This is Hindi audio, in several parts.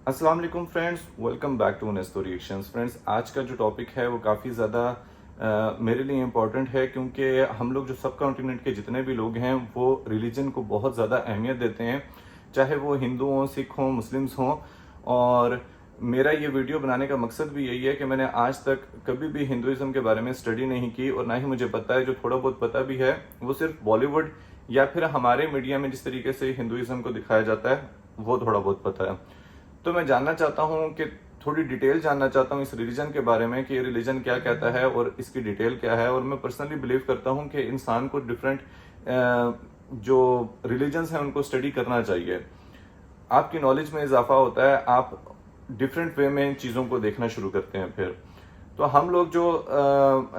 अस्सलाम वालेकुम friends, welcome back to Nesto reactions. Friends, आज का जो टॉपिक है वो काफ़ी ज़्यादा मेरे लिए इम्पोर्टेंट है, क्योंकि हम लोग जो सब कॉन्टिनेंट के जितने भी लोग हैं वो रिलीजन को बहुत ज़्यादा अहमियत देते हैं, चाहे वो हिंदू हों, सिख हों, मुस्लिम्स हों। और मेरा ये वीडियो बनाने का मकसद भी यही है कि मैंने आज तक कभी भी हिंदुज़म के बारे में स्टडी नहीं की, और ना ही मुझे पता है। जो थोड़ा बहुत पता भी है वो सिर्फ बॉलीवुड या फिर हमारे मीडिया में जिस तरीके से हिंदुज़म को दिखाया जाता है वो थोड़ा बहुत पता है। तो मैं जानना चाहता हूँ कि थोड़ी डिटेल जानना चाहता हूँ इस रिलीजन के बारे में कि ये रिलीजन क्या कहता है और इसकी डिटेल क्या है। और मैं पर्सनली बिलीव करता हूँ कि इंसान को डिफरेंट जो रिलीजन्स हैं उनको स्टडी करना चाहिए। आपकी नॉलेज में इजाफा होता है, आप डिफरेंट वे में चीज़ों को देखना शुरू करते हैं। फिर तो हम लोग जो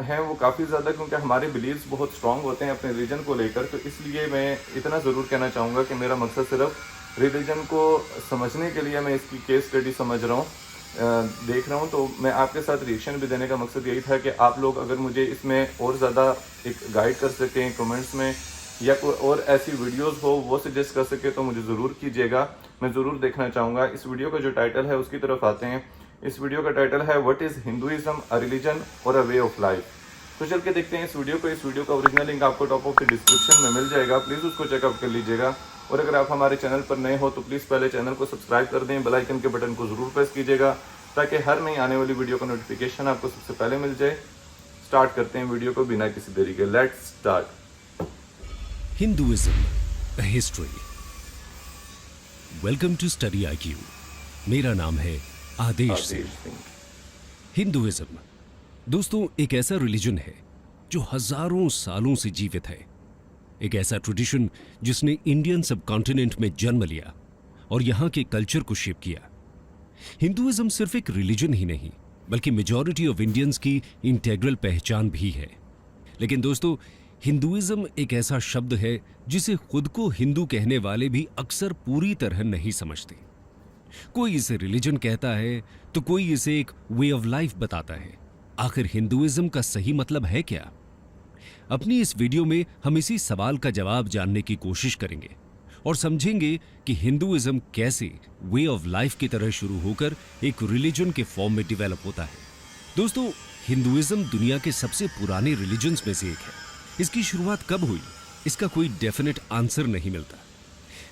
हैं वो काफ़ी ज़्यादा, क्योंकि हमारे बिलीव्स बहुत स्ट्रांग होते हैं अपने रिलीजन को लेकर, तो इसलिए मैं इतना ज़रूर कहना चाहूँगा कि मेरा मकसद सिर्फ रिलीजन को समझने के लिए मैं इसकी केस स्टडी समझ रहा हूँ, देख रहा हूँ। तो मैं आपके साथ रिएक्शन भी देने का मकसद यही था कि आप लोग अगर मुझे इसमें और ज़्यादा एक गाइड कर सकें कमेंट्स में, या कोई और ऐसी वीडियोस हो वो सजेस्ट कर सके तो मुझे ज़रूर कीजिएगा, मैं ज़रूर देखना चाहूँगा। इस वीडियो का जो टाइटल है उसकी तरफ आते हैं। इस वीडियो का टाइटल है what is Hinduism, a religion और अ वे ऑफ लाइफ। तो चल के देखते हैं इस वीडियो को। इस वीडियो का ओरिजिनल लिंक आपको टॉप ऑफ द डिस्क्रिप्शन में मिल जाएगा, प्लीज़ उसको चेकआउट कर लीजिएगा। और अगर आप हमारे चैनल पर नए हो तो प्लीज़ पहले चैनल को सब्सक्राइब कर दें, बेल आइकन के बटन को ज़रूर प्रेस कीजिएगा ताकि हर नई आने वाली वीडियो का नोटिफिकेशन आपको सबसे पहले मिल जाए। स्टार्ट करते हैं वीडियो को बिना किसी देरी के। Let's start. Hinduism, a history. Welcome to Study IQ. मेरा नाम है आदेश सिंह। हिंदुइज्म दोस्तों एक ऐसा रिलीजन है जो हजारों सालों से जीवित है। एक ऐसा ट्रेडिशन जिसने इंडियन सब कॉन्टिनेंट में जन्म लिया और यहाँ के कल्चर को शेप किया। हिंदुइज्म सिर्फ एक रिलीजन ही नहीं बल्कि मेजॉरिटी ऑफ इंडियंस की इंटेग्रल पहचान भी है। लेकिन दोस्तों हिंदुइज्म एक ऐसा शब्द है जिसे खुद को हिंदू कहने वाले भी अक्सर पूरी तरह नहीं समझते। कोई इसे रिलीजन कहता है तो कोई इसे एक वे ऑफ लाइफ बताता है। आखिर हिंदुइज्म का सही मतलब है क्या? अपनी इस वीडियो में हम इसी सवाल का जवाब जानने की कोशिश करेंगे और समझेंगे कि हिंदुइज्म कैसे वे ऑफ लाइफ की तरह शुरू होकर एक रिलीजन के फॉर्म में डेवलप होता है। दोस्तों हिंदुइज्म दुनिया के सबसे पुराने रिलीजन्स में से एक है। इसकी शुरुआत कब हुई इसका कोई डेफिनेट आंसर नहीं मिलता,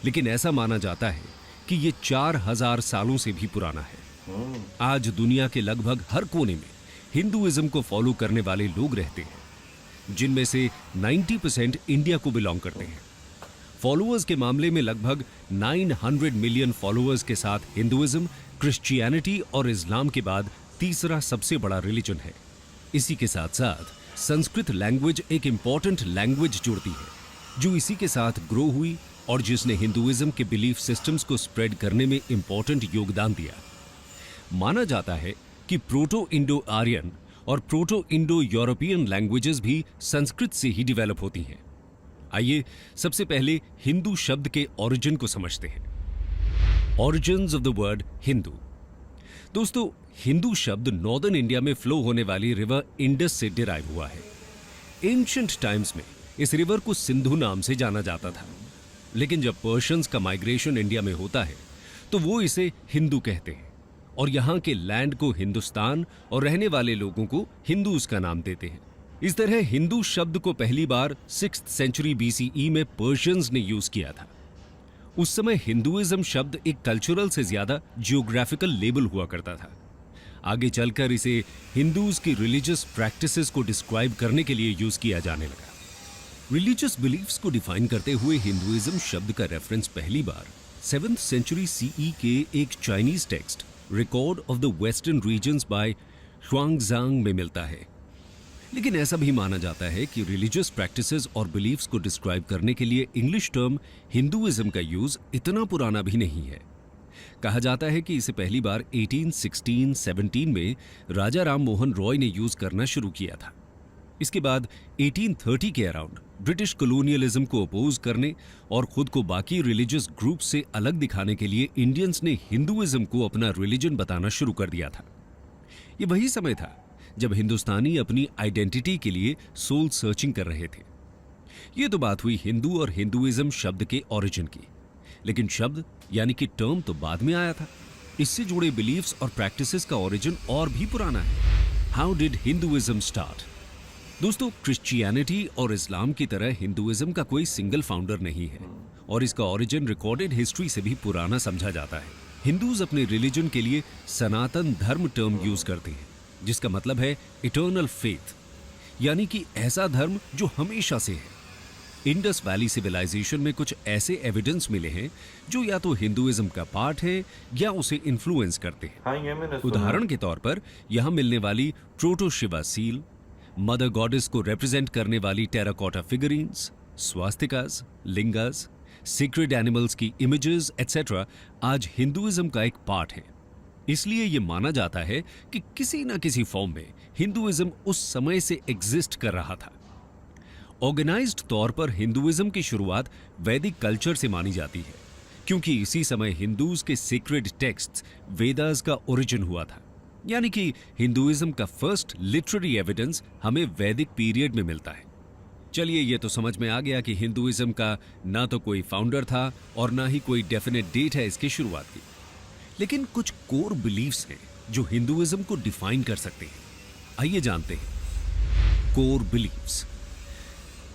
लेकिन ऐसा माना जाता है कि ये 4000 सालों से भी पुराना है। आज दुनिया के लगभग हर कोने में हिंदुइज्म को फॉलो करने वाले लोग रहते हैं, जिनमें से 90% इंडिया को बिलोंग करते हैं। फॉलोअर्स के मामले में लगभग 900 मिलियन फॉलोअर्स के साथ हिंदुइज्म क्रिश्चियनिटी और इस्लाम के बाद तीसरा सबसे बड़ा रिलीजन है। इसी के साथ साथ संस्कृत लैंग्वेज एक इंपॉर्टेंट लैंग्वेज जुड़ती है जो इसी के साथ ग्रो हुई और जिसने हिंदुइज्म के बिलीफ सिस्टम्स को स्प्रेड करने में इंपॉर्टेंट योगदान दिया। माना जाता है कि प्रोटो इंडो आर्यन और प्रोटो इंडो यूरोपियन लैंग्वेजेस भी संस्कृत से ही डेवलप होती हैं। आइए सबसे पहले हिंदू शब्द के ओरिजिन को समझते हैं। Origins of the word Hindu. दोस्तों हिंदू शब्द नॉर्दर्न इंडिया में फ्लो होने वाली रिवर इंडस से डिराइव हुआ है। एंशिएंट टाइम्स में इस रिवर को सिंधु नाम से जाना जाता था, लेकिन जब पर्शियंस का माइग्रेशन इंडिया में होता है तो वो इसे हिंदू कहते हैं और यहाँ के लैंड को हिंदुस्तान और रहने वाले लोगों को हिंदूज का नाम देते हैं। इस तरह हिंदू शब्द को पहली बार 6th सेंचुरी BCE में पर्शियंस ने यूज किया था। उस समय हिंदुइज्म शब्द एक कल्चरल से ज्यादा जियोग्राफिकल लेबल हुआ करता था। आगे चलकर इसे हिंदूज की रिलीजियस प्रैक्टिसेस को डिस्क्राइब करने के लिए यूज किया जाने लगा। रिलीजियस बिलीफ्स को डिफाइन करते हुए हिंदुइज्म शब्द का रेफरेंस पहली बार 7th सेंचुरी CE के एक Chinese text Record of the Western Regions by Xuanzang में मिलता है। लेकिन ऐसा भी माना जाता है कि रिलीजियस प्रैक्टिसेस और बिलीफ्स को डिस्क्राइब करने के लिए इंग्लिश टर्म हिंदुइज्म का यूज इतना पुराना भी नहीं है। कहा जाता है कि इसे पहली बार 1816-17 में राजा राम मोहन रॉय ने यूज करना शुरू किया था। इसके बाद 1830 के अराउंड ब्रिटिश कॉलोनियलिज्म को अपोज करने और खुद को बाकी रिलीजियस ग्रुप से अलग दिखाने के लिए इंडियंस ने हिंदुइज्म को अपना रिलीजन बताना शुरू कर दिया था। ये वही समय था जब हिंदुस्तानी अपनी आइडेंटिटी के लिए सोल सर्चिंग कर रहे थे। ये तो बात हुई हिंदू और हिंदुइज्म शब्द के ओरिजिन की, लेकिन शब्द यानी कि टर्म तो बाद में आया था। इससे जुड़े बिलीफ्स और प्रैक्टिसेस का ओरिजिन और भी पुराना है। How did Hinduism start? दोस्तों, क्रिश्चियनिटी और इस्लाम की तरह हिंदुइज्म का कोई सिंगल फाउंडर नहीं है और इसका ओरिजिन रिकॉर्डेड हिस्ट्री से भी पुराना समझा जाता है। हिंदूज अपने रिलीजन के लिए सनातन धर्म टर्म यूज करते हैं, जिसका मतलब है इटर्नल फेथ, यानी कि ऐसा धर्म जो हमेशा से है। इंडस वैली सिविलाइजेशन में कुछ ऐसे एविडेंस मिले हैं जो या तो हिंदुइज्म का पार्ट है या उसे इन्फ्लुएंस करते हैं। हाँ, ये मैंने सुना। उदाहरण के तौर पर यहां मिलने वाली प्रोटोशिवा सील, मदर गॉडेस को रिप्रेजेंट करने वाली टेराकोटा फिगरीन्स, स्वास्तिकास, लिंगास, सीक्रेट एनिमल्स की इमेजेस एटसेट्रा आज हिंदुइज्म का एक पार्ट है। इसलिए यह माना जाता है कि किसी न किसी फॉर्म में हिंदुइज्म उस समय से एग्जिस्ट कर रहा था। ऑर्गेनाइज्ड तौर पर हिंदुइज्म की शुरुआत वैदिक कल्चर से मानी जाती है, क्योंकि इसी समय हिंदूज के सीक्रेट टेक्स्ट्स वेदास का ओरिजिन हुआ था। यानी कि हिंदुइज्म का फर्स्ट लिटरेरी एविडेंस हमें वैदिक पीरियड में मिलता है। चलिए, ये तो समझ में आ गया कि हिंदुइज्म का ना तो कोई फाउंडर था और ना ही कोई डेफिनेट डेट है इसकी शुरुआत की। लेकिन कुछ कोर बिलीफ्स हैं जो हिंदुइज्म को डिफाइन कर सकते हैं। आइए जानते हैं कोर बिलीफ्स।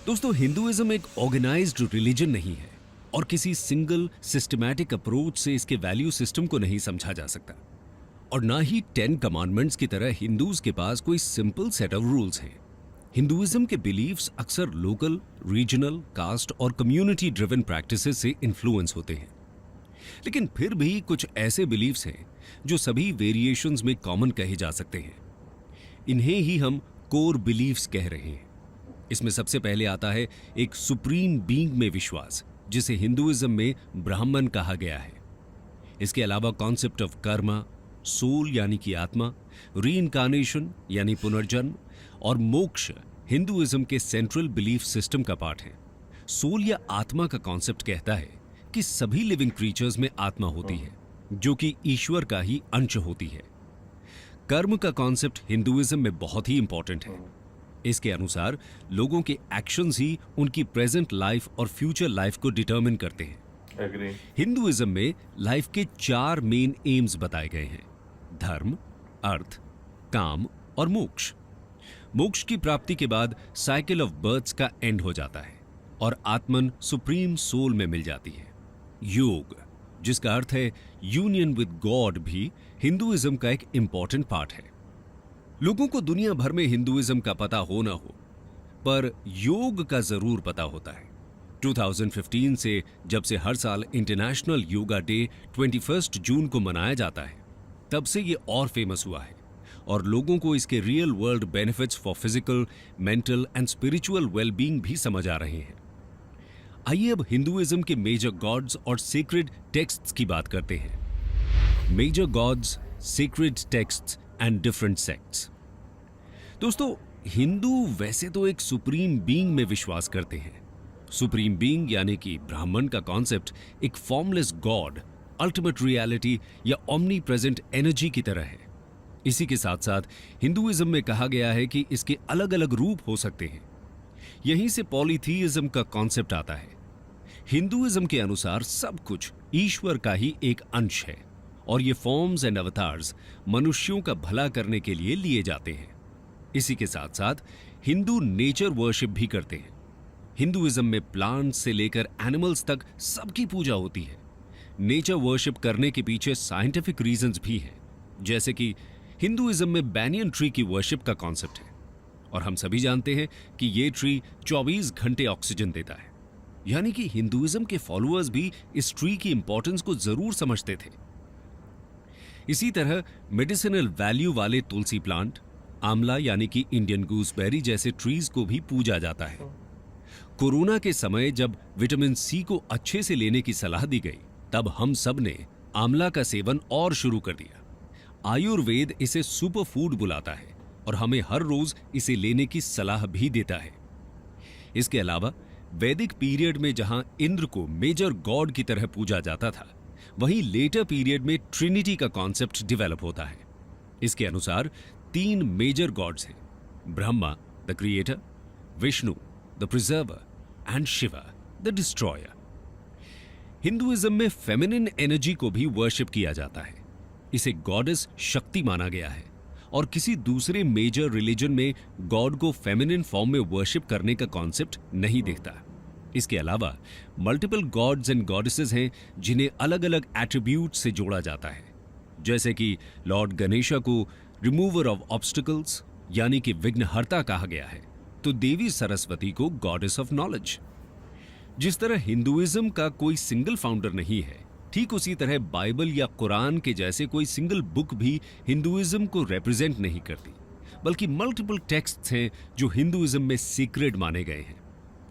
दोस्तों, हिंदुइज्म एक ऑर्गेनाइज्ड रिलीजन नहीं है और किसी सिंगल सिस्टमैटिक अप्रोच से इसके वैल्यू सिस्टम को नहीं समझा जा सकता, और ना ही 10 कमांडमेंट्स की तरह हिंदूज के पास कोई सिंपल सेट ऑफ रूल्स हैं। हिंदुइज्म के बिलीफ्स अक्सर लोकल, रीजनल, कास्ट और कम्युनिटी ड्रिवन प्रैक्टिसेस से इन्फ्लुएंस होते हैं। लेकिन फिर भी कुछ ऐसे बिलीफ्स हैं जो सभी वेरिएशंस में कॉमन कहे जा सकते हैं। इन्हें ही हम कोर बिलीफ्स कह रहे हैं। इसमें सबसे पहले आता है एक सुप्रीम बीइंग में विश्वास, जिसे हिंदुइज्म में ब्राह्मण कहा गया है। इसके अलावा कॉन्सेप्ट ऑफ कर्मा, सोल यानी कि आत्मा, रीइंकार्नेशन यानी पुनर्जन्म और मोक्ष हिंदुइज्म के सेंट्रल बिलीफ सिस्टम का पार्ट है। सोल या आत्मा का कॉन्सेप्ट कहता है कि सभी लिविंग क्रीचर्स में आत्मा होती है, जो कि ईश्वर का ही अंश होती है। कर्म का कॉन्सेप्ट हिंदुइज्म में बहुत ही इंपॉर्टेंट है। इसके अनुसार लोगों के एक्शंस ही उनकी प्रेजेंट लाइफ और फ्यूचर लाइफ को डिटरमिन करते हैं। Agree. हिंदुइज्म में लाइफ के 4 मेन एम्स बताए गए हैं: धर्म, अर्थ, काम और मोक्ष। मोक्ष की प्राप्ति के बाद साइकिल ऑफ बर्थ्स का एंड हो जाता है और आत्मन सुप्रीम सोल में मिल जाती है। योग, जिसका अर्थ है यूनियन विद गॉड, भी हिंदुइज्म का एक इंपॉर्टेंट पार्ट है। लोगों को दुनिया भर में हिंदुइज्म का पता हो ना हो, पर योग का जरूर पता होता है। 2015 से जब से हर साल इंटरनेशनल योगा डे 21 जून को मनाया जाता है, तब से ये और फेमस हुआ है और लोगों को इसके real world benefits for physical, mental and spiritual wellbeing भी समझ आ रहे हैं। आइए अब हिंदुइज्म के मेजर गॉड्स और सीक्रेट टेक्स्ट्स की बात करते हैं। Major gods, secret texts and different sects. दोस्तों, हिंदू वैसे तो एक सुप्रीम बीइंग में विश्वास करते हैं। सुप्रीम बीइंग यानी कि ब्राह्मण का कॉन्सेप्ट एक फॉर्मलेस गॉड, अल्टीमेट रियलिटी या ओमनी प्रेजेंट एनर्जी की तरह है। इसी के साथ साथ हिंदुइज्म में कहा गया है कि इसके अलग अलग रूप हो सकते हैं। यहीं से पॉलीथीइज्म का कॉन्सेप्ट आता है। हिंदुइज्म के अनुसार सब कुछ ईश्वर का ही एक अंश है और ये फॉर्म्स एंड अवतार्स मनुष्यों का भला करने के लिए लिए जाते हैं। इसी के साथ साथ हिंदू नेचर वर्शिप भी करते हैं। हिंदुइज्म में प्लांट्स से लेकर एनिमल्स तक सबकी पूजा होती है। नेचर वर्शिप करने के पीछे साइंटिफिक रीजंस भी हैं, जैसे कि हिंदुइज्म में बैनियन ट्री की वर्शिप का कॉन्सेप्ट है और हम सभी जानते हैं कि ये ट्री 24 घंटे ऑक्सीजन देता है। यानी कि हिंदुइज्म के फॉलोअर्स भी इस ट्री की इंपॉर्टेंस को जरूर समझते थे। इसी तरह मेडिसिनल वैल्यू वाले तुलसी प्लांट, आंवला यानी कि इंडियन गूसबेरी जैसे ट्रीज को भी पूजा जाता है। कोरोना के समय जब विटामिन सी को अच्छे से लेने की सलाह दी गई, तब हम सब ने आंवला का सेवन और शुरू कर दिया। आयुर्वेद इसे सुपर फूड बुलाता है और हमें हर रोज इसे लेने की सलाह भी देता है। इसके अलावा वैदिक पीरियड में जहां इंद्र को मेजर गॉड की तरह पूजा जाता था, वहीं लेटर पीरियड में ट्रिनिटी का कॉन्सेप्ट डेवलप होता है। इसके अनुसार 3 मेजर गॉड्स हैं: Brahma the creator, Vishnu the preserver and Shiva the destroyer. Hinduism में फेमिनिन एनर्जी को भी वर्शिप किया जाता है। इसे गॉडेस शक्ति माना गया है और किसी दूसरे मेजर रिलीजन में गॉड को फेमिनिन फॉर्म में वर्शिप करने का कॉन्सेप्ट नहीं दिखता। इसके अलावा मल्टीपल गॉड्स एंड गॉडेसेस हैं जिन्हें अलग अलग एट्रीब्यूट से जोड़ा जाता है, जैसे कि लॉर्ड गणेशा को रिमूवर ऑफ ऑब्स्टिकल्स यानी कि विघ्नहर्ता कहा गया है, तो देवी सरस्वती को गॉडेस ऑफ नॉलेज। जिस तरह हिंदुइज्म का कोई सिंगल फाउंडर नहीं है, ठीक उसी तरह बाइबल या कुरान के जैसे कोई सिंगल बुक भी हिंदुइज्म को रिप्रेजेंट नहीं करती, बल्कि मल्टीपल टेक्स्ट्स हैं जो हिंदुइज्म में सीक्रेट माने गए हैं।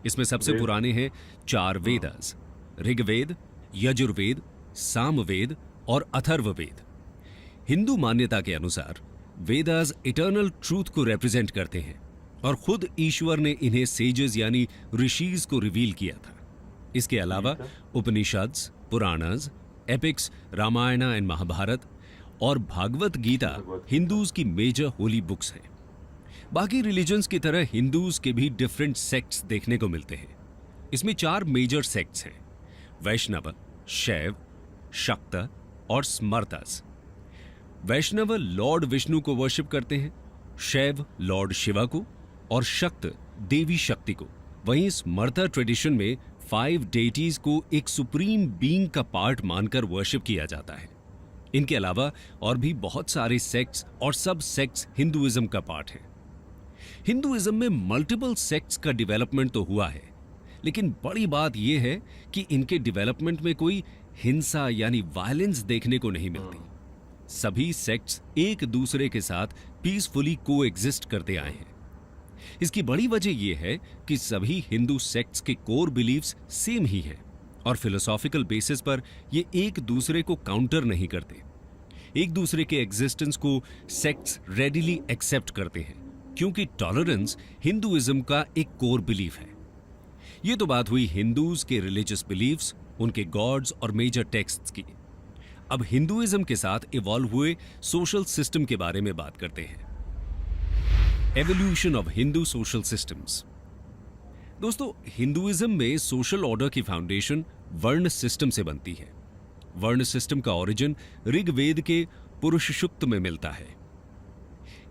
इसमें सबसे पुराने हैं 4 वेदास, ऋग्वेद, यजुर्वेद, सामवेद और अथर्ववेद। हिंदू मान्यता के अनुसार वेदास इटर्नल ट्रूथ को रिप्रेजेंट करते हैं और खुद ईश्वर ने इन्हें सेजेस यानी ऋषिज को रिवील किया था। इसके अलावा उपनिषद्स, पुराणास, एपिक्स, रामायण एंड महाभारत और भागवत गीता हिंदूज की मेजर होली बुक्स हैं। बाकी रिलीजन्स की तरह हिंदूज के भी डिफरेंट सेक्ट्स देखने को मिलते हैं। इसमें 4 मेजर सेक्ट्स हैं: वैष्णव, शैव, शाक्त और स्मर्तस। वैष्णव लॉर्ड विष्णु को वर्शिप करते हैं, शैव लॉर्ड शिवा को और शक्त देवी शक्ति को। वहीं स्मर्ता ट्रेडिशन में 5 डेटीज को एक सुप्रीम बीइंग का पार्ट मानकर वर्शिप किया जाता है। इनके अलावा और भी बहुत सारे सेक्ट्स और सब सेक्ट्स हिंदुइज्म का पार्ट हैं। हिंदुइज्म में मल्टीपल सेक्ट्स का डेवलपमेंट तो हुआ है, लेकिन बड़ी बात यह है कि इनके डेवलपमेंट में कोई हिंसा यानी वायलेंस देखने को नहीं मिलती। सभी सेक्ट्स एक दूसरे के साथ पीसफुली कोएग्जिस्ट करते आए हैं। इसकी बड़ी वजह यह है कि सभी हिंदू सेक्ट्स के कोर बिलीव्स सेम ही हैं और फिलोसॉफिकल बेसिस पर ये एक दूसरे को काउंटर नहीं करते। एक दूसरे के एग्जिस्टेंस को सेक्ट्स रेडिली एक्सेप्ट करते हैं, क्योंकि टॉलरेंस हिंदुइज्म का एक कोर बिलीफ है। ये तो बात हुई हिंदूज के रिलीजियस बिलीफ्स, उनके गॉड्स और मेजर टेक्स्ट्स की। अब हिंदुइज्म के साथ इवॉल्व हुए सोशल सिस्टम के बारे में बात करते हैं। Evolution of Hindu social systems. दोस्तों, हिंदुइज्म में सोशल ऑर्डर की फाउंडेशन वर्ण सिस्टम से बनती है। वर्ण सिस्टम का ओरिजिन ऋग्वेद के पुरुष सूक्त में मिलता है।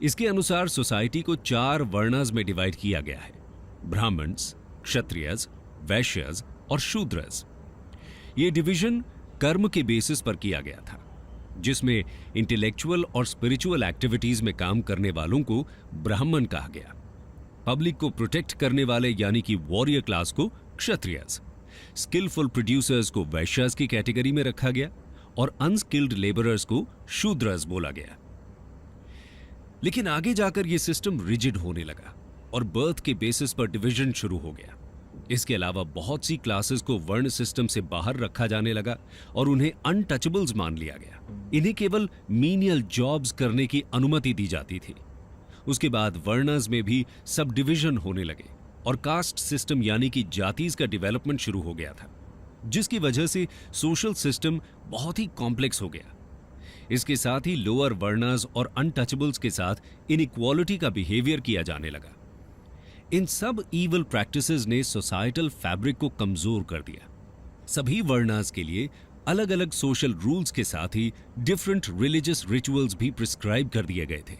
इसके अनुसार सोसाइटी को 4 वर्णास में डिवाइड किया गया है: ब्राह्मण्स, क्षत्रियस, वैश्यस और शूद्रस। यह डिवीजन कर्म के बेसिस पर किया गया था, जिसमें इंटेलेक्चुअल और स्पिरिचुअल एक्टिविटीज में काम करने वालों को ब्राह्मण कहा गया, पब्लिक को प्रोटेक्ट करने वाले यानी कि वॉरियर क्लास को क्षत्रियस, स्किलफुल प्रोड्यूसर्स को वैश्यस की कैटेगरी में रखा गया और अनस्किल्ड लेबरर्स को शूद्रस बोला गया। लेकिन आगे जाकर यह सिस्टम रिजिड होने लगा और बर्थ के बेसिस पर डिवीजन शुरू हो गया। इसके अलावा बहुत सी क्लासेस को वर्ण सिस्टम से बाहर रखा जाने लगा और उन्हें अनटचेबल्स मान लिया गया। इन्हें केवल मीनियल जॉब्स करने की अनुमति दी जाती थी। उसके बाद वर्णस में भी सब डिवीजन होने लगे और कास्ट सिस्टम यानी कि जातीज का डेवलपमेंट शुरू हो गया था, जिसकी वजह से सोशल सिस्टम बहुत ही कॉम्प्लेक्स हो गया। इसके साथ ही लोअर वर्णस और अनटचेबल्स के साथ इनइक्वालिटी का बिहेवियर किया जाने लगा। इन सब ईवल प्रैक्टिसेस ने सोसाइटल फैब्रिक को कमजोर कर दिया। सभी वर्णास के लिए अलग अलग सोशल रूल्स के साथ ही डिफरेंट रिलीजियस रिचुअल्स भी प्रिस्क्राइब कर दिए गए थे।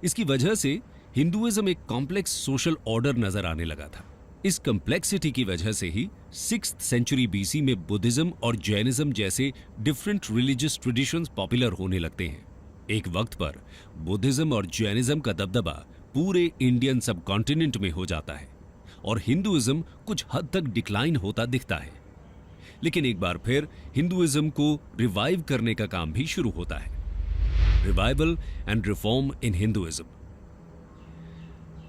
इसकी वजह से हिंदुइज्म एक कॉम्प्लेक्स सोशल ऑर्डर नजर आने लगा था। इस कॉम्प्लेक्सिटी की वजह से ही 6th सेंचुरी बीसी में बुद्धिज्म और जैनिज्म जैसे डिफरेंट रिलीजियस ट्रेडिशंस पॉपुलर होने लगते हैं। एक वक्त पर बुद्धिज्म और जैनिज्म का दबदबा पूरे इंडियन सब कॉन्टिनेंट में हो जाता है और हिंदुइज्म कुछ हद तक डिक्लाइन होता दिखता है। लेकिन एक बार फिर हिंदुइज्म को रिवाइव करने का काम भी शुरू होता है। Revival and reform in Hinduism.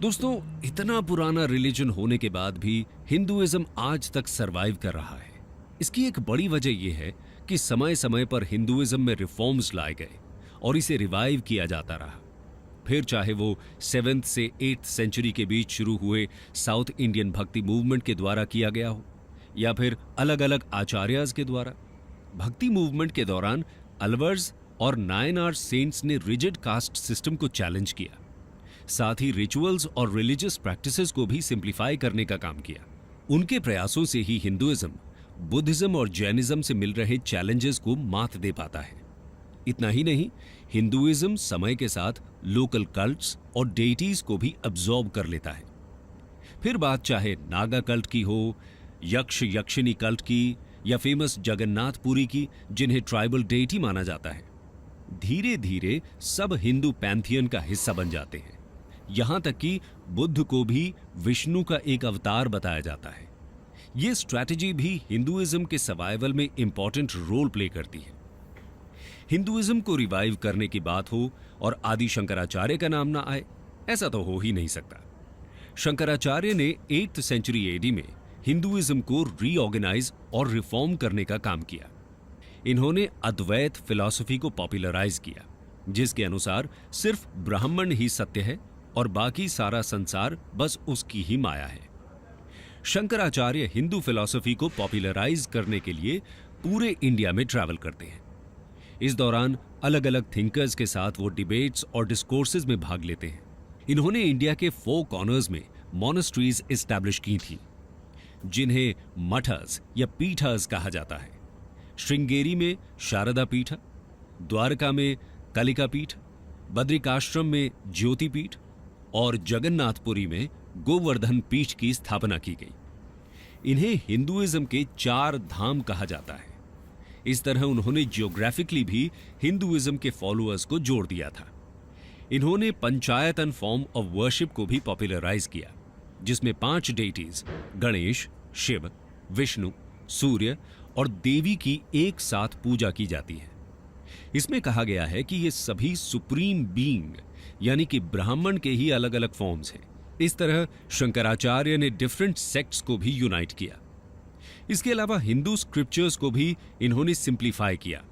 दोस्तों, इतना पुराना रिलीजन होने के बाद भी हिंदुइज्म आज तक सरवाइव कर रहा है। इसकी एक बड़ी वजह यह है कि समय समय पर हिंदुइज्म में रिफॉर्म्स लाए गए और इसे रिवाइव किया जाता रहा। फिर चाहे वो 7th से 8th सेंचुरी के बीच शुरू हुए साउथ इंडियन भक्ति मूवमेंट के द्वारा किया गया हो या फिर अलग अलग आचार्यस के द्वारा। भक्ति मूवमेंट के दौरान अलवर्स और नायनार सेंट्स ने रिजिड कास्ट सिस्टम को चैलेंज किया। साथ ही रिचुअल्स और रिलीजियस प्रैक्टिसेस को भी सिंप्लीफाई करने का काम किया। उनके प्रयासों से ही हिंदुइज्म बुद्धिज्म और जैनिज्म से मिल रहे चैलेंजेस को मात दे पाता है। इतना ही नहीं, हिंदुइज्म समय के साथ लोकल कल्ट्स और डेटीज को भी अब्जॉर्ब कर लेता है। फिर बात चाहे नागा कल्ट की हो, यक्ष यक्षिनी कल्ट की, या फेमस जगन्नाथपुरी की, जिन्हें ट्राइबल डेटी माना जाता है, धीरे धीरे सब हिंदू पैंथियन का हिस्सा बन जाते हैं। यहां तक कि बुद्ध को भी विष्णु का एक अवतार बताया जाता है। यह स्ट्रैटेजी भी हिंदुइज्म के सर्वाइवल में इंपॉर्टेंट रोल प्ले करती है। हिंदुइज्म को रिवाइव करने की बात हो और आदि शंकराचार्य का नाम ना आए, ऐसा तो हो ही नहीं सकता। शंकराचार्य ने 8th सेंचुरी एडी में हिंदुइज्म को रीऑर्गेनाइज और रिफॉर्म करने का काम किया। इन्होंने अद्वैत फिलॉसफी को पॉपुलराइज किया, जिसके अनुसार सिर्फ ब्राह्मण ही सत्य है और बाकी सारा संसार बस उसकी ही माया है। शंकराचार्य हिंदू फिलॉसफी को पॉपुलराइज करने के लिए पूरे इंडिया में ट्रैवल करते हैं। इस दौरान अलग अलग थिंकर्स के साथ वो डिबेट्स और डिस्कोर्सेज में भाग लेते हैं। इन्होंने इंडिया के 4 कॉर्नर्स में मॉनेस्ट्रीज एस्टैब्लिश की थी, जिन्हें मठस या पीठस कहा जाता है। श्रृंगेरी में शारदा पीठ, द्वारका में कलिका पीठ, बद्रिकाश्रम में ज्योति पीठ और जगन्नाथपुरी में गोवर्धन पीठ की स्थापना की गई। इन्हें हिंदुइज्म के 4 धाम कहा जाता है। इस तरह उन्होंने जियोग्राफिकली भी हिंदुइज्म के फॉलोअर्स को जोड़ दिया था। इन्होंने पंचायतन फॉर्म ऑफ वर्शिप को भी पॉपुलराइज किया, जिसमें 5 डेटीज गणेश, शिव, विष्णु, सूर्य और देवी की एक साथ पूजा की जाती है। इसमें कहा गया है कि ये सभी सुप्रीम बीइंग यानी कि ब्राह्मण के ही अलग अलग फॉर्म्स हैं। इस तरह शंकराचार्य ने डिफरेंट सेक्ट्स को भी यूनाइट किया। इसके अलावा हिंदू स्क्रिप्चर्स को भी इन्होंने सिंप्लीफाई किया।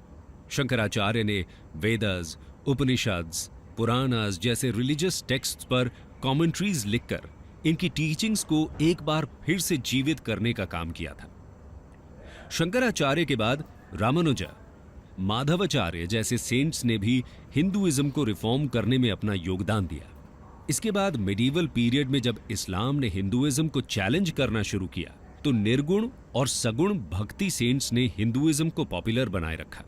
शंकराचार्य ने वेदास, उपनिषद्स, पुराणास जैसे रिलीजियस टेक्स्ट्स पर कमेंट्रीज लिखकर इनकी टीचिंग्स को एक बार फिर से जीवित करने का काम किया था। शंकराचार्य के बाद रामानुजा, माधवाचार्य जैसे सेंट्स ने भी हिंदुइज्म को रिफॉर्म करने में अपना योगदान दिया। इसके बाद मिडीवल पीरियड में जब इस्लाम ने हिंदुइज्म को चैलेंज करना शुरू किया, तो निर्गुण और सगुण भक्ति सेंट्स ने हिंदुइज्म को पॉपुलर बनाए रखा।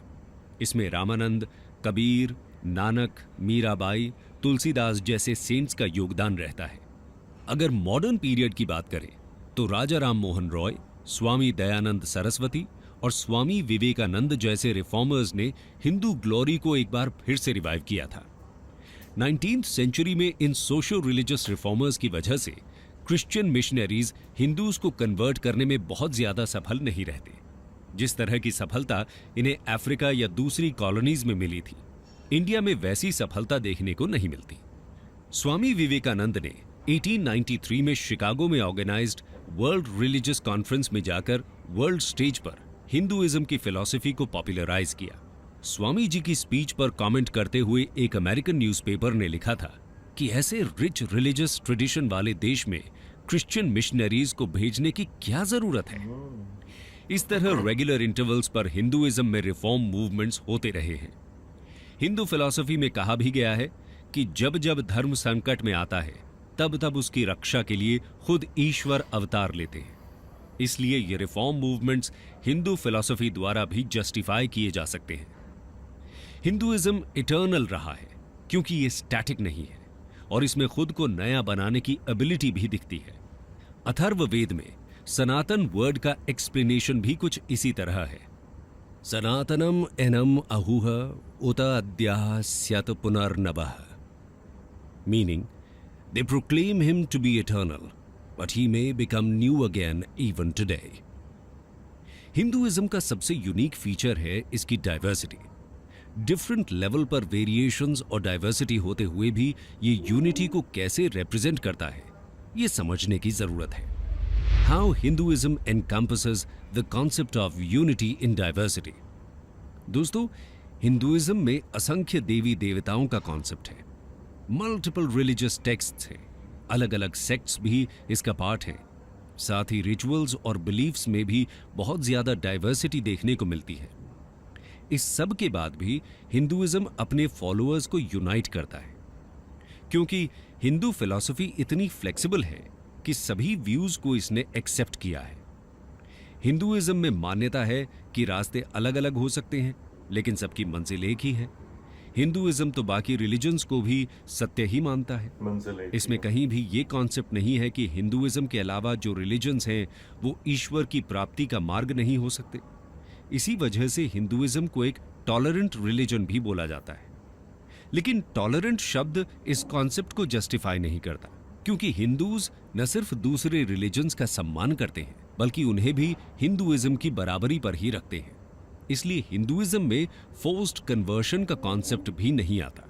इसमें रामानंद, कबीर, नानक, मीराबाई, तुलसीदास जैसे सेंट्स का योगदान रहता है। अगर मॉडर्न पीरियड की बात करें तो राजा राम मोहन रॉय, स्वामी दयानंद सरस्वती और स्वामी विवेकानंद जैसे रिफॉर्मर्स ने हिंदू ग्लोरी को एक बार फिर से रिवाइव किया था। 19th सेंचुरी में इन सोशो रिलीजियस रिफॉर्मर्स की वजह से क्रिश्चियन मिशनरीज हिंदूज को कन्वर्ट करने में बहुत ज्यादा सफल नहीं रहते। जिस तरह की सफलता इन्हें अफ्रीका या दूसरी कॉलोनीज में मिली थी, इंडिया में वैसी सफलता देखने को नहीं मिलती। स्वामी विवेकानंद ने 1893 में शिकागो में ऑर्गेनाइज्ड वर्ल्ड रिलीजियस कॉन्फ्रेंस में जाकर वर्ल्ड स्टेज पर हिंदुइज्म की फिलॉसफी को पॉपुलराइज किया। स्वामी जी की स्पीच पर कमेंट करते हुए एक अमेरिकन न्यूज़पेपर ने लिखा था कि ऐसे रिच रिलीजियस ट्रेडिशन वाले देश में क्रिश्चियन मिशनरीज को भेजने की क्या जरूरत है। इस तरह रेगुलर इंटरवल्स पर हिंदुइज्म में रिफॉर्म मूवमेंट्स होते रहे हैं। हिंदू फिलॉसफी में कहा भी गया है कि जब जब धर्म संकट में आता है, तब तब उसकी रक्षा के लिए खुद ईश्वर अवतार लेते हैं। इसलिए ये रिफॉर्म मूवमेंट्स हिंदू फिलॉसफी द्वारा भी जस्टिफाई किए जा सकते हैं। हिंदुइज्म इटर्नल रहा है क्योंकि ये स्टैटिक नहीं है और इसमें खुद को नया बनाने की एबिलिटी भी दिखती है। अथर्ववेद में सनातन वर्ड का एक्सप्लेनेशन भी कुछ इसी तरह है। सनातनम एनम अहुह उत अद्याः स्यात् पुनर्नवः, meaning they proclaim him to be eternal, but he may become new again even today. Hinduism का सबसे यूनिक फीचर है इसकी डाइवर्सिटी। डिफरेंट लेवल पर वेरिएशंस और डाइवर्सिटी होते हुए भी ये यूनिटी को कैसे रिप्रेजेंट करता है, ये समझने की जरूरत है। How Hinduism encompasses the concept of unity in diversity. दोस्तों, हिंदुइज्म में असंख्य देवी देवताओं का कॉन्सेप्ट है। मल्टीपल रिलीजियस टेक्स्ट्स हैं, अलग अलग सेक्ट्स भी इसका पार्ट हैं। साथ ही रिचुअल्स और बिलीफ्स में भी बहुत ज्यादा डाइवर्सिटी देखने को मिलती है। इस सब के बाद भी हिंदुइज्म अपने फॉलोअर्स को यूनाइट करता है, क्योंकि हिंदू फिलॉसफी इतनी फ्लेक्सिबल है कि सभी व्यूज को इसने एक्सेप्ट किया है। हिंदुइज्म में मान्यता है कि रास्ते अलग अलग हो सकते हैं, लेकिन सबकी मंजिल एक ही है। हिंदुइज्म तो बाकी रिलीजन्स को भी सत्य ही मानता है। मंजिल एक इसमें ही है। कहीं भी ये कॉन्सेप्ट नहीं है कि हिंदुइज्म के अलावा जो रिलीजन्स हैं वो ईश्वर की प्राप्ति का मार्ग नहीं हो सकते। इसी वजह से हिंदुइज्म को एक टॉलरेंट रिलीजन भी बोला जाता है। लेकिन टॉलरेंट शब्द इस कॉन्सेप्ट को जस्टिफाई नहीं करता, क्योंकि हिंदूज न सिर्फ दूसरे रिलीजन्स का सम्मान करते हैं बल्कि उन्हें भी हिंदुइज्म की बराबरी पर ही रखते हैं। इसलिए हिंदुइज्म में फोर्स्ड कन्वर्शन का कॉन्सेप्ट भी नहीं आता।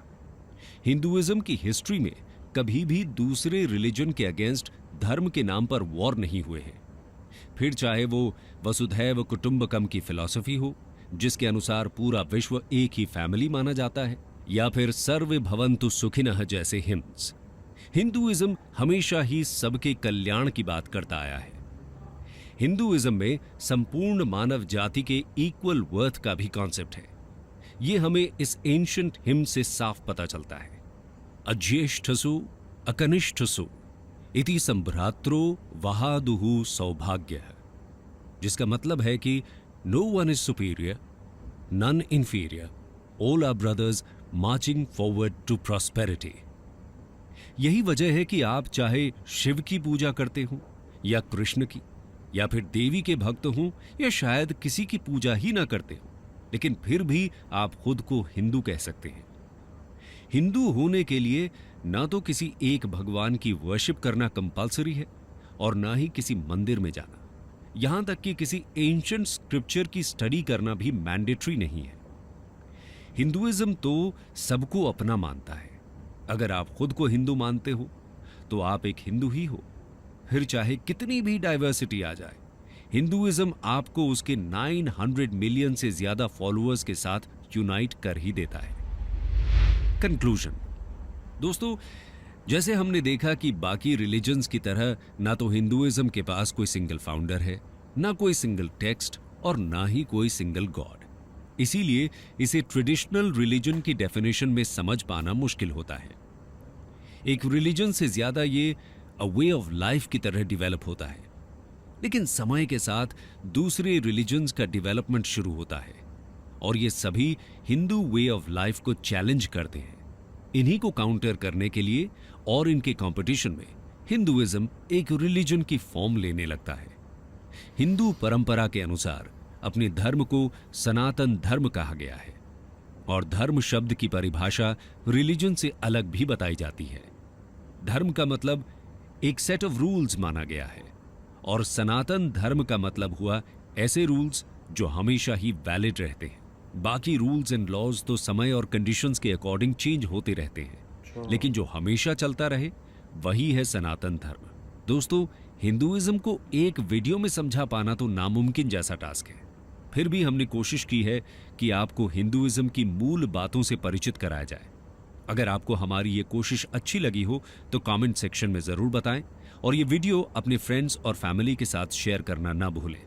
हिंदुइज्म की हिस्ट्री में कभी भी दूसरे रिलीजन के अगेंस्ट धर्म के नाम पर वॉर नहीं हुए हैं। फिर चाहे वो वसुधैव कुटुंबकम की फिलॉसफी हो, जिसके अनुसार पूरा विश्व एक ही फैमिली माना जाता है, या फिर सर्वे भवन्तु सुखिनः जैसे हिम्स। हिंदुइज्म हमेशा ही सबके कल्याण की बात करता आया है। हिंदुइज्म में संपूर्ण मानव जाति के इक्वल वर्थ का भी कॉन्सेप्ट है। यह हमें इस एंशिएंट हिम से साफ पता चलता है। अज्येष्ठसु अकनिष्ठसु इति संभ्रात्रो वहादुहु सौभाग्य, जिसका मतलब है कि no one is superior, none inferior, all are brothers marching forward to prosperity. यही वजह है कि आप चाहे शिव की पूजा करते हो या कृष्ण की, या फिर देवी के भक्त हों, या शायद किसी की पूजा ही ना करते हो, लेकिन फिर भी आप खुद को हिंदू कह सकते हैं। हिंदू होने के लिए ना तो किसी एक भगवान की वर्शिप करना कंपलसरी है और ना ही किसी मंदिर में जाना, यहां तक कि किसी एंशिएंट स्क्रिप्चर की स्टडी करना भी मैंडेटरी नहीं है। हिंदुइज्म तो सबको अपना मानता है। अगर आप खुद को हिंदू मानते हो तो आप एक हिंदू ही हो, फिर चाहे कितनी भी डाइवर्सिटी आ जाए। हिंदुइज्म आपको उसके 900 मिलियन से ज्यादा फॉलोअर्स के साथ यूनाइट कर ही देता है। कंक्लूजन दोस्तों, जैसे हमने देखा कि बाकी रिलीजन्स की तरह ना तो हिंदुइज्म के पास कोई सिंगल फाउंडर है, ना कोई सिंगल टेक्स्ट और ना ही कोई सिंगल गॉड। इसीलिए इसे ट्रेडिशनल रिलीजन की डेफिनेशन में समझ पाना मुश्किल होता है। एक रिलीजन से ज्यादा ये अ वे ऑफ लाइफ की तरह डेवलप होता है। लेकिन समय के साथ दूसरे रिलीजन्स का डेवलपमेंट शुरू होता है और ये सभी हिंदू वे ऑफ लाइफ को चैलेंज करते हैं। इन्हीं को काउंटर करने के लिए और इनके कंपटीशन में हिंदुइज्म एक रिलीजन की फॉर्म लेने लगता है। हिंदू परंपरा के अनुसार अपने धर्म को सनातन धर्म कहा गया है और धर्म शब्द की परिभाषा रिलीजन से अलग भी बताई जाती है। धर्म का मतलब एक सेट ऑफ रूल्स माना गया है और सनातन धर्म का मतलब हुआ ऐसे रूल्स जो हमेशा ही वैलिड रहते हैं। बाकी रूल्स एंड लॉज तो समय और कंडीशंस के अकॉर्डिंग चेंज होते रहते हैं, लेकिन जो हमेशा चलता रहे वही है सनातन धर्म। दोस्तों, हिंदुइज्म को एक वीडियो में समझा पाना तो नामुमकिन जैसा टास्क है। फिर भी हमने कोशिश की है कि आपको हिंदुइज्म की मूल बातों से परिचित कराया जाए। अगर आपको हमारी ये कोशिश अच्छी लगी हो तो कमेंट सेक्शन में जरूर बताएं और ये वीडियो अपने फ्रेंड्स और फैमिली के साथ शेयर करना ना भूलें।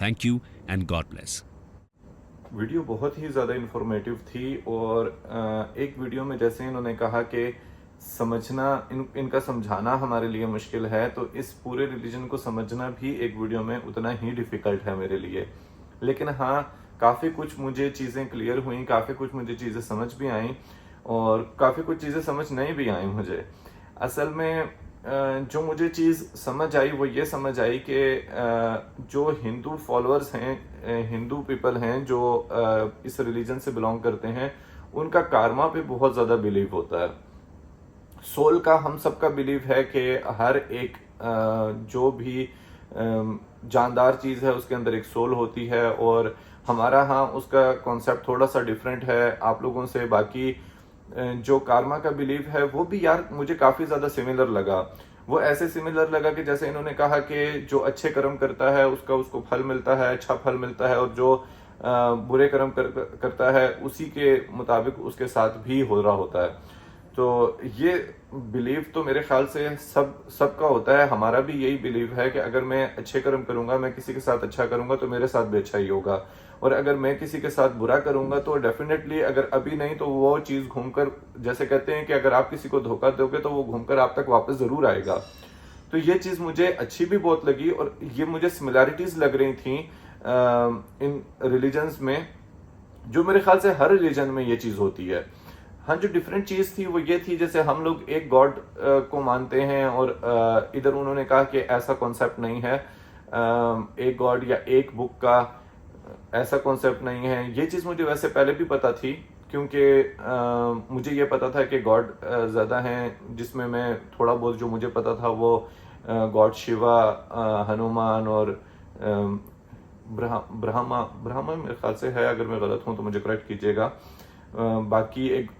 Thank you and God bless. Video बहुत ही ज़्यादा इंफॉर्मेटिव थी और एक वीडियो में जैसे इन्होंने कहा कि समझना इनका समझाना हमारे लिए मुश्किल है, तो इस पूरे रिलीजन को समझना भी एक वीडियो में उतना ही डिफ़िकल्ट है मेरे लिए। लेकिन हाँ, काफ़ी कुछ मुझे चीज़ें क्लियर हुई, काफ़ी कुछ मुझे चीज़ें समझ भी आईं और काफ़ी कुछ चीज़ें समझ नहीं भी आई मुझे। असल में जो मुझे चीज़ समझ आई वो ये समझ आई कि जो हिंदू फॉलोअर्स हैं, हिंदू पीपल हैं जो इस रिलीजन से बिलोंग करते हैं, उनका कार्मा पे बहुत ज़्यादा बिलीव होता है। सोल का हम सबका बिलीव है कि हर एक जो भी जानदार चीज़ है उसके अंदर एक सोल होती है और हमारा हाँ उसका कॉन्सेप्ट थोड़ा सा डिफरेंट है आप लोगों से। बाकी जो कार्मा का बिलीव है वो भी यार मुझे काफ़ी ज़्यादा सिमिलर लगा। वो ऐसे सिमिलर लगा कि जैसे इन्होंने कहा कि जो अच्छे कर्म करता है उसको फल मिलता है, अच्छा फल मिलता है, और जो बुरे कर्म करता है उसी के मुताबिक उसके साथ भी हो रहा होता है। तो ये बिलीव तो मेरे ख्याल से सबका होता है। हमारा भी यही बिलीव है कि अगर मैं अच्छे कर्म करूंगा, मैं किसी के साथ अच्छा करूंगा तो मेरे साथ भी अच्छा ही होगा, और अगर मैं किसी के साथ बुरा करूंगा तो डेफिनेटली अगर अभी नहीं तो वो चीज़ घूमकर, जैसे कहते हैं कि अगर आप किसी को धोखा दोगे तो वो घूमकर आप तक वापस ज़रूर आएगा। तो ये चीज़ मुझे अच्छी भी बहुत लगी और ये मुझे सिमिलैरिटीज़ लग रही थी इन रिलीजन्स में। जो मेरे ख्याल से हर रिलीजन में ये चीज होती है। हाँ, जो डिफरेंट चीज थी वो ये थी, जैसे हम लोग एक गॉड को मानते हैं और इधर उन्होंने कहा कि ऐसा कॉन्सेप्ट नहीं है, एक गॉड या एक बुक का ऐसा कॉन्सेप्ट नहीं है। ये चीज मुझे वैसे पहले भी पता थी, क्योंकि मुझे ये पता था कि गॉड ज्यादा हैं, जिसमें मैं थोड़ा बहुत जो मुझे पता था वो गॉड शिवा, हनुमान और ब्रह्मा मेरे ख्याल से है, अगर मैं गलत हूं तो मुझे करेक्ट कीजिएगा। बाकी एक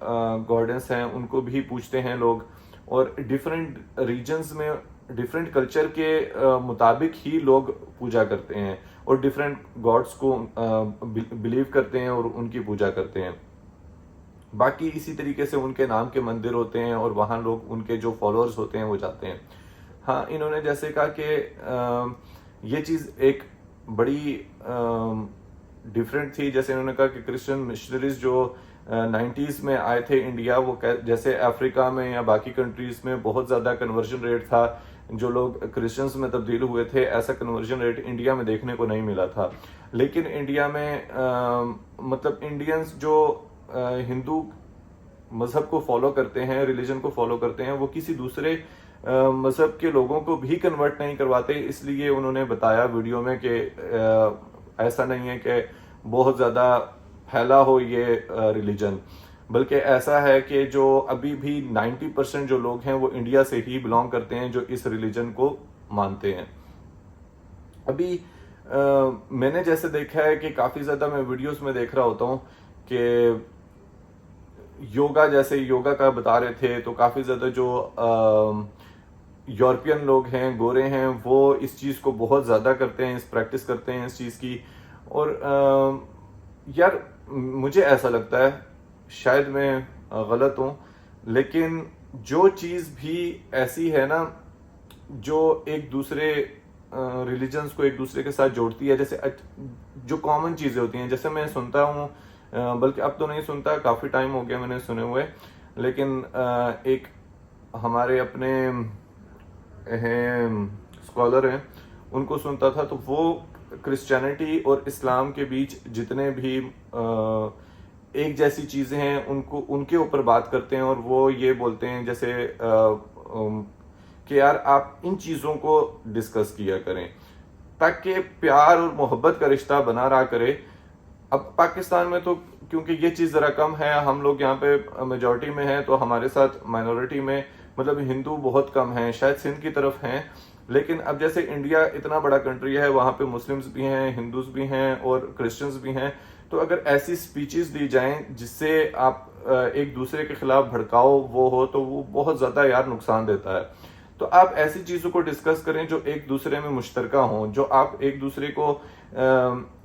गॉडेंस हैं, उनको भी पूछते हैं लोग, और डिफरेंट रीजन्स में डिफरेंट कल्चर के मुताबिक ही लोग पूजा करते हैं और डिफरेंट गॉड्स को बिलीव करते हैं और उनकी पूजा करते हैं। बाकी इसी तरीके से उनके नाम के मंदिर होते हैं और वहाँ लोग, उनके जो फॉलोअर्स होते हैं वो जाते हैं। हाँ, इन्होंने जैसे कहा कि ये चीज़ एक बड़ी डिफरेंट थी। जैसे इन्होंने कहा कि क्रिश्चियन मिशनरीज जो 90s में आए थे इंडिया, वो जैसे अफ्रीका में या बाकी कंट्रीज में बहुत ज़्यादा कन्वर्जन रेट था, जो लोग क्रिश्चियंस में तब्दील हुए थे, ऐसा कन्वर्जन रेट इंडिया में देखने को नहीं मिला था। लेकिन इंडिया में मतलब इंडियंस जो हिंदू मजहब को फॉलो करते हैं, रिलीजन को फॉलो करते हैं, वो किसी दूसरे मजहब के लोगों को भी कन्वर्ट नहीं करवाते। इसलिए उन्होंने बताया वीडियो में कि ऐसा नहीं है कि बहुत ज़्यादा फैला हो ये रिलीजन, बल्कि ऐसा है कि जो अभी भी 90% जो लोग हैं वो इंडिया से ही बिलोंग करते हैं, जो इस रिलीजन को मानते हैं। अभी मैंने जैसे देखा है कि काफ़ी ज़्यादा मैं वीडियोस में देख रहा होता हूँ कि योगा, जैसे योगा का बता रहे थे, तो काफ़ी ज़्यादा जो यूरोपियन लोग हैं, गोरे हैं, वो इस चीज़ को बहुत ज़्यादा करते हैं, इस प्रैक्टिस करते हैं इस चीज़ की। और यार मुझे ऐसा लगता है, शायद मैं गलत हूँ, लेकिन जो चीज़ भी ऐसी है ना जो एक दूसरे रिलीजन्स को एक दूसरे के साथ जोड़ती है, जैसे जो कॉमन चीज़ें होती हैं, जैसे मैं सुनता हूँ, बल्कि अब तो नहीं सुनता, काफ़ी टाइम हो गया मैंने सुने हुए, लेकिन एक हमारे अपने स्कॉलर हैं, उनको सुनता था, तो वो क्रिश्चियनिटी और इस्लाम के बीच जितने भी एक जैसी चीज़ें हैं उनको उनके ऊपर बात करते हैं, और वो ये बोलते हैं जैसे कि यार आप इन चीज़ों को डिस्कस किया करें ताकि प्यार और मोहब्बत का रिश्ता बना रहा करे। अब पाकिस्तान में तो क्योंकि ये चीज़ ज़रा कम है, हम लोग यहाँ पे मेजॉरिटी में हैं, तो हमारे साथ माइनॉरिटी में मतलब हिंदू बहुत कम हैं, शायद सिंध की तरफ हैं। लेकिन अब जैसे इंडिया इतना बड़ा कंट्री है, वहाँ पे मुस्लिम्स भी हैं, हिंदूज भी हैं और क्रिश्चियंस भी हैं। तो अगर ऐसी स्पीचेस दी जाएं जिससे आप एक दूसरे के खिलाफ भड़काओ वो हो, तो वो बहुत ज़्यादा यार नुकसान देता है। तो आप ऐसी चीज़ों को डिस्कस करें जो एक दूसरे में मुश्तरका हों, जो आप एक दूसरे को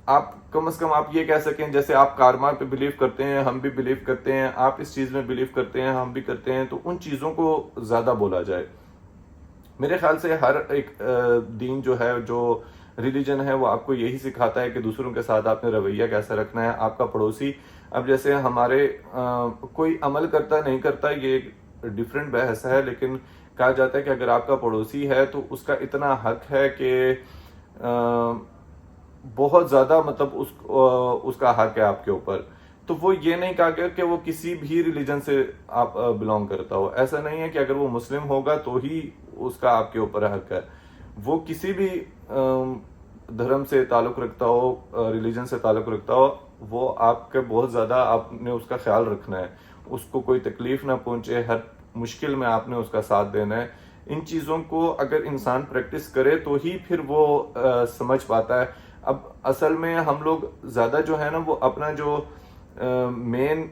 आप कम से कम आप ये कह सकें, जैसे आप कारमा पे बिलीव करते हैं, हम भी बिलीव करते हैं, आप इस चीज़ में बिलीव करते हैं, हम भी करते हैं, तो उन चीज़ों को ज़्यादा बोला जाए। मेरे ख्याल से हर एक दीन जो है, जो रिलीजन है, वो आपको यही सिखाता है कि दूसरों के साथ आपने रवैया कैसा रखना है। आपका पड़ोसी, अब जैसे हमारे कोई अमल करता नहीं करता, ये एक डिफरेंट बहस है, लेकिन कहा जाता है कि अगर आपका पड़ोसी है तो उसका इतना हक है कि बहुत ज़्यादा, मतलब उसका हक है आपके ऊपर। तो वो ये नहीं कहा गया कि वो किसी भी रिलीजन से आप बिलोंग करता हो। ऐसा नहीं है कि अगर वो मुस्लिम होगा तो ही उसका आपके ऊपर हक है। वो किसी भी धर्म से ताल्लुक़ रखता हो, रिलीजन से ताल्लुक़ रखता हो, वो आपके बहुत ज़्यादा आपने उसका ख्याल रखना है, उसको कोई तकलीफ ना पहुँचे, हर मुश्किल में आपने उसका साथ देना है। इन चीज़ों को अगर इंसान प्रैक्टिस करे तो ही फिर वो समझ पाता है। अब असल में हम लोग ज़्यादा जो है ना, वो अपना जो मेन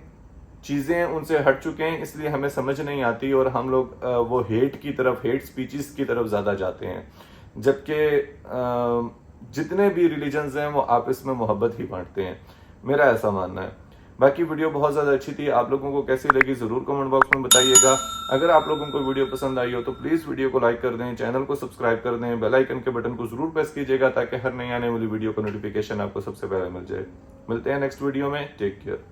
चीज़ें उनसे हट चुके हैं, इसलिए हमें समझ नहीं आती, और हम लोग वो हेट की तरफ, हेट स्पीचेस की तरफ ज़्यादा जाते हैं, जबकि जितने भी रिलीजन्स हैं वो आपस में मोहब्बत ही बांटते हैं। मेरा ऐसा मानना है। बाकी वीडियो बहुत ज़्यादा अच्छी थी, आप लोगों को कैसी लगी ज़रूर कमेंट बॉक्स में बताइएगा। अगर आप लोगों को वीडियो पसंद आई हो तो प्लीज़ वीडियो को लाइक कर दें, चैनल को सब्सक्राइब कर दें, बेल आइकन के बटन को ज़रूर प्रेस कीजिएगा ताकि हर नई आने वाली वीडियो का नोटिफिकेशन आपको सबसे पहले मिल जाए। मिलते हैं नेक्स्ट वीडियो में, टेक केयर।